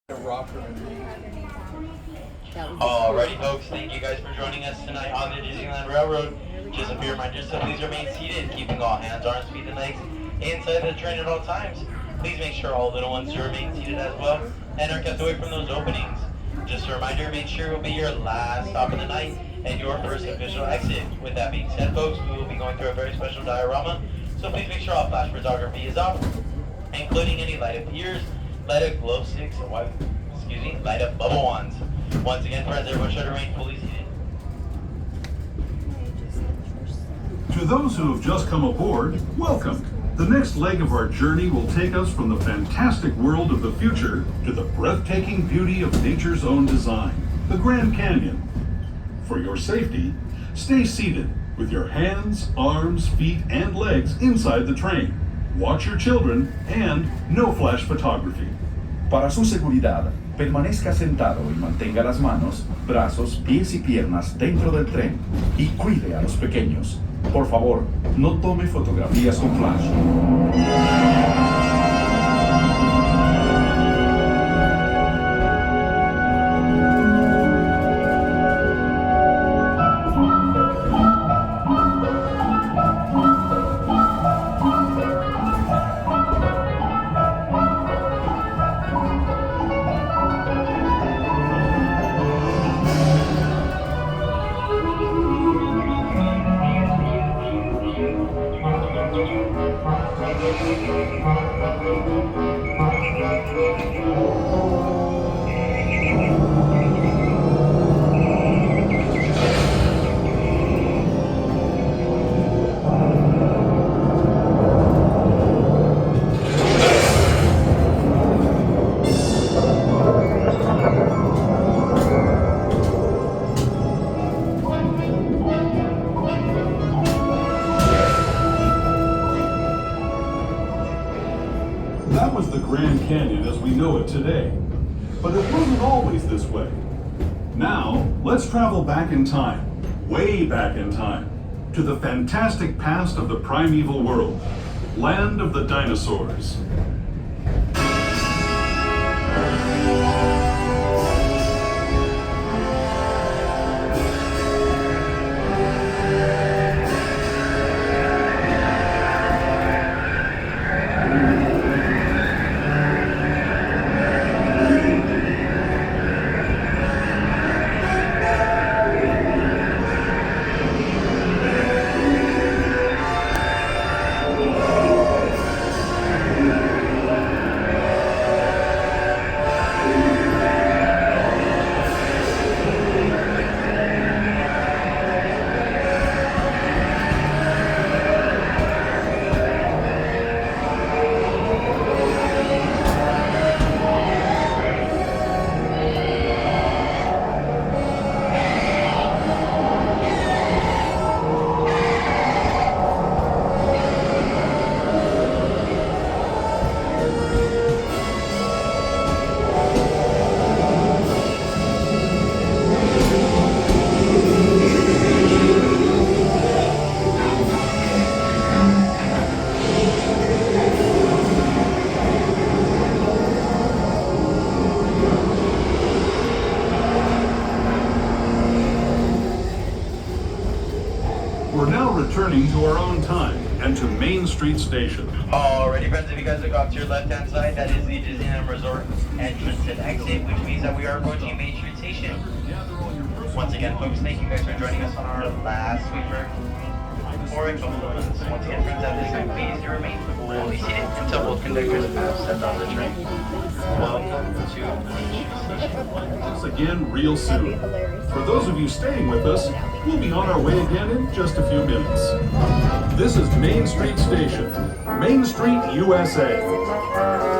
Alrighty folks, thank you guys for joining us tonight on the Disneyland Railroad. Just a few reminders to please remain seated, keeping all hands, arms, feet, and legs inside the train at all times. Please make sure all little ones remain seated as well and are kept away from those openings. Just a reminder, make sure it will be your last stop of the night and your first official exit. With that being said folks, we will be going through a very special diorama, so please make sure all flash photography is off, including any light up piers, light up glow sticks, light up bubble wands. Once again, friends, everyone should remain fully seated. To those who have just come aboard, welcome. The next leg of our journey will take us from the fantastic world of the future to the breathtaking beauty of nature's own design, the Grand Canyon. For your safety, stay seated with your hands, arms, feet, and legs inside the train. Watch your children and no flash photography. Para su seguridad, permanezca sentado y mantenga las manos, brazos, pies y piernas dentro del tren y cuide a los pequeños. Por favor, no tome fotografías con flash. That was the Grand Canyon as we know it today. But it wasn't always this way. Now, let's travel back in time, way back in time, to the fantastic past of the primeval world, land of the dinosaurs. Returning to our own time and to Main Street Station. Alrighty friends, if you guys look off to your left hand side, that is the Disneyland Resort entrance and exit, which means that we are approaching Main Street Station. Once again folks, thank you guys for joining us on our last sweeper for a couple of months. Once again friends, at this time please do remain fully seated until both conductors have stepped on the train. Welcome to Main Street Station. Once again real soon. For those of you staying with us, we'll be on our way again in just a few minutes. This is Main Street Station, Main Street USA.